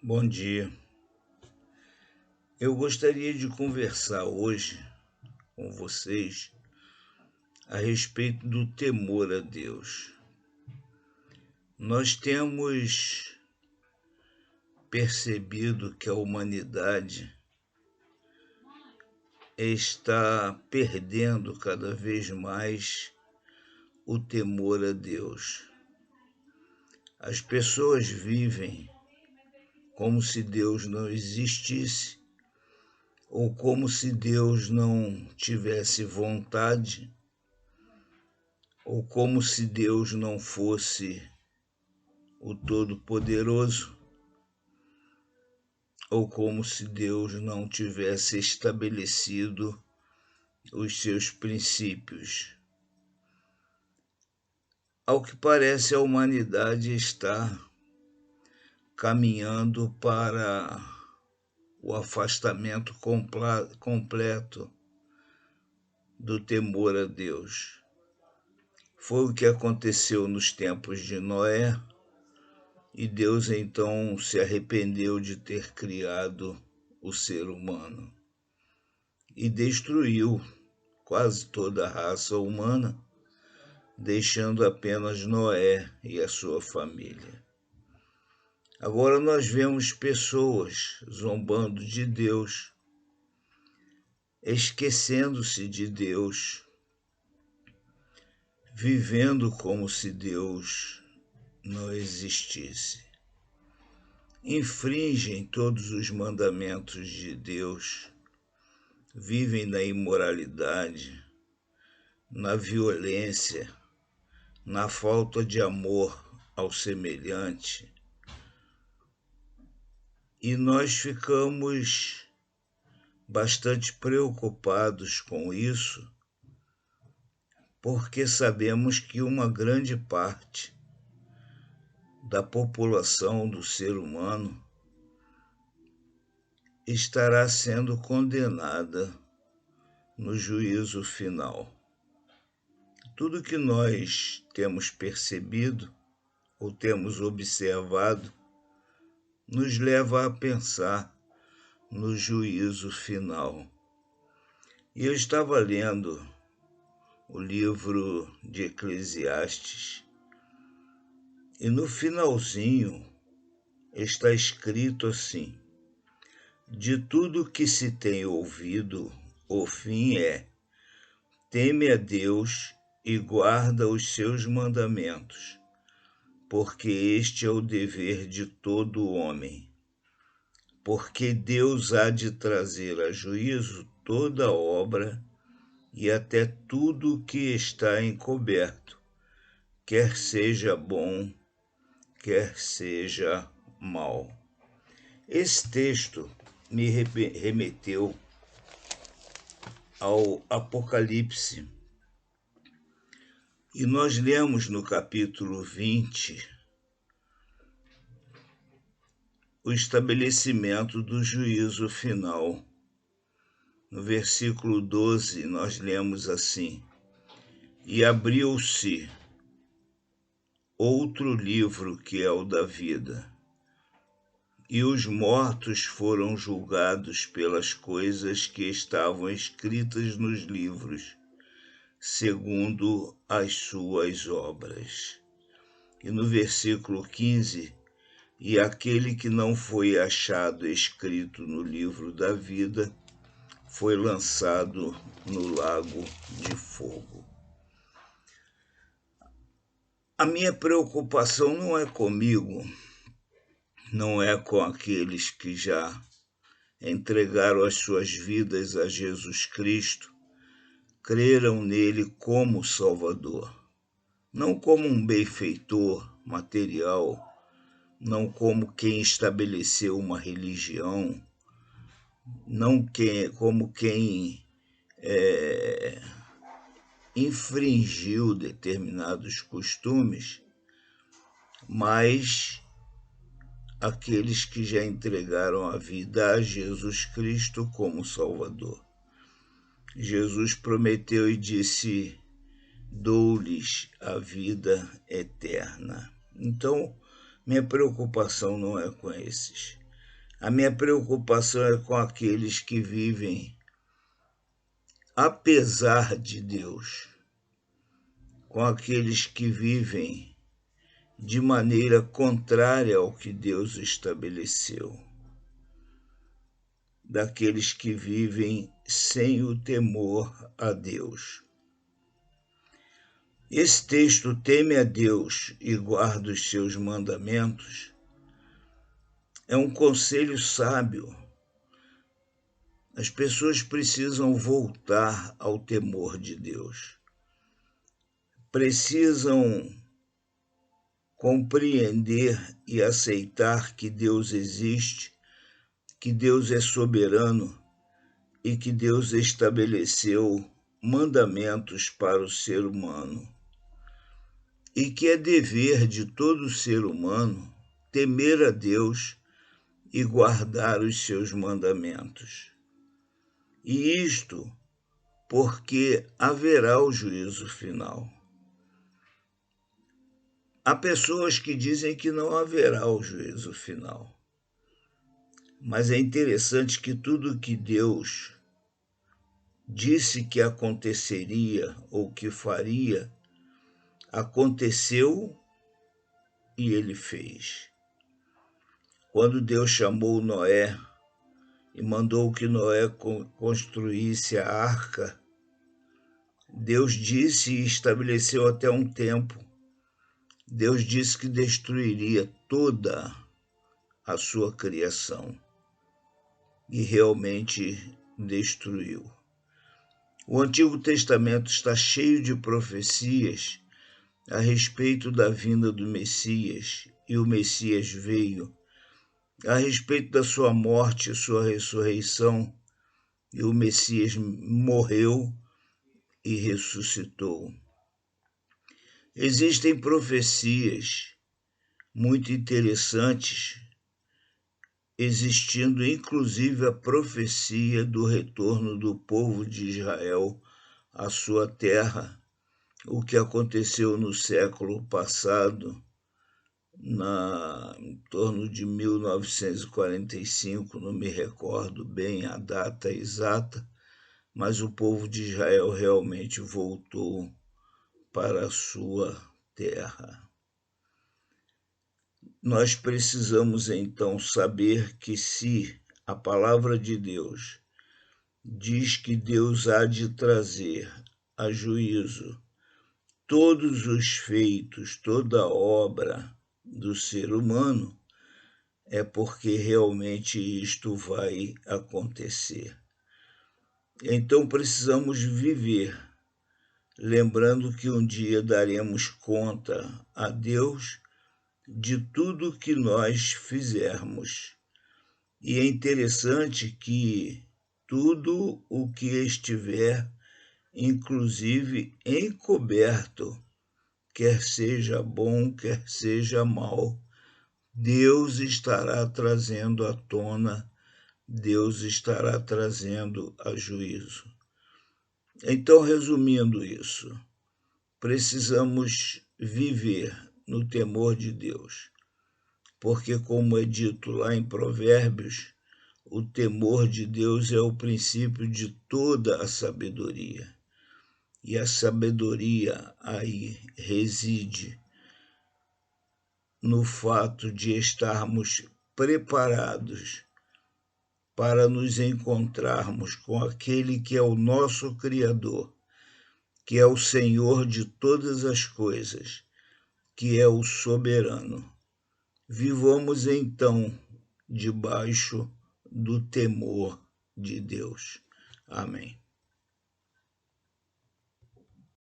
Bom dia. Eu gostaria de conversar hoje com vocês a respeito do temor a Deus. Nós temos percebido que a humanidade está perdendo cada vez mais o temor a Deus. As pessoas vivem como se Deus não existisse, ou como se Deus não tivesse vontade, ou como se Deus não fosse o Todo-Poderoso, ou como se Deus não tivesse estabelecido os seus princípios. Ao que parece, a humanidade está caminhando para o afastamento completo do temor a Deus. Foi o que aconteceu nos tempos de Noé, e Deus então se arrependeu de ter criado o ser humano e destruiu quase toda a raça humana, deixando apenas Noé e a sua família. Agora nós vemos pessoas zombando de Deus, esquecendo-se de Deus, vivendo como se Deus não existisse. Infringem todos os mandamentos de Deus, vivem na imoralidade, na violência, na falta de amor ao semelhante. E nós ficamos bastante preocupados com isso, porque sabemos que uma grande parte da população do ser humano estará sendo condenada no juízo final. Tudo que nós temos percebido ou temos observado nos leva a pensar no juízo final. E eu estava lendo o livro de Eclesiastes, e no finalzinho está escrito assim: de tudo que se tem ouvido, o fim é: teme a Deus e guarda os seus mandamentos, porque este é o dever de todo homem. Porque Deus há de trazer a juízo toda obra e até tudo que está encoberto, quer seja bom, quer seja mal. Esse texto me remeteu ao Apocalipse, e nós lemos no capítulo 20 o estabelecimento do juízo final. No versículo 12 nós lemos assim: e abriu-se outro livro, que é o da vida, e os mortos foram julgados pelas coisas que estavam escritas nos livros, segundo as suas obras. E no versículo 15, e aquele que não foi achado escrito no livro da vida foi lançado no lago de fogo. A minha preocupação não é comigo, não é com aqueles que já entregaram as suas vidas a Jesus Cristo, creram nele como Salvador, não como um benfeitor material, não como quem estabeleceu uma religião, não como quem infringiu determinados costumes, mas aqueles que já entregaram a vida a Jesus Cristo como Salvador. Jesus prometeu e disse: dou-lhes a vida eterna. Então, minha preocupação não é com esses. A minha preocupação é com aqueles que vivem apesar de Deus, com aqueles que vivem de maneira contrária ao que Deus estabeleceu, daqueles que vivem sem o temor a Deus. Esse texto, teme a Deus e guarda os seus mandamentos, é um conselho sábio. As pessoas precisam voltar ao temor de Deus. Precisam compreender e aceitar que Deus existe, que Deus é soberano e que Deus estabeleceu mandamentos para o ser humano. E que é dever de todo ser humano temer a Deus e guardar os seus mandamentos. E isto porque haverá o juízo final. Há pessoas que dizem que não haverá o juízo final. Mas é interessante que tudo que Deus disse que aconteceria ou que faria, aconteceu e ele fez. Quando Deus chamou Noé e mandou que Noé construísse a arca, Deus disse e estabeleceu até um tempo. Deus disse que destruiria toda a sua criação e realmente destruiu. O Antigo Testamento está cheio de profecias a respeito da vinda do Messias, e o Messias veio, a respeito da sua morte e sua ressurreição, e o Messias morreu e ressuscitou. Existem profecias muito interessantes, existindo inclusive a profecia do retorno do povo de Israel à sua terra, o que aconteceu no século passado, em torno de 1945, não me recordo bem a data exata, mas o povo de Israel realmente voltou para a sua terra. Nós precisamos então saber que se a palavra de Deus diz que Deus há de trazer a juízo todos os feitos, toda a obra do ser humano, é porque realmente isto vai acontecer. Então precisamos viver, lembrando que um dia daremos conta a Deus de tudo que nós fizermos. E é interessante que tudo o que estiver, inclusive encoberto, quer seja bom, quer seja mal, Deus estará trazendo à tona, Deus estará trazendo a juízo. Então, resumindo isso, precisamos viver no temor de Deus, porque, como é dito lá em Provérbios, o temor de Deus é o princípio de toda a sabedoria. E a sabedoria aí reside no fato de estarmos preparados para nos encontrarmos com aquele que é o nosso Criador, que é o Senhor de todas as coisas, que é o soberano. Vivamos então debaixo do temor de Deus. Amém.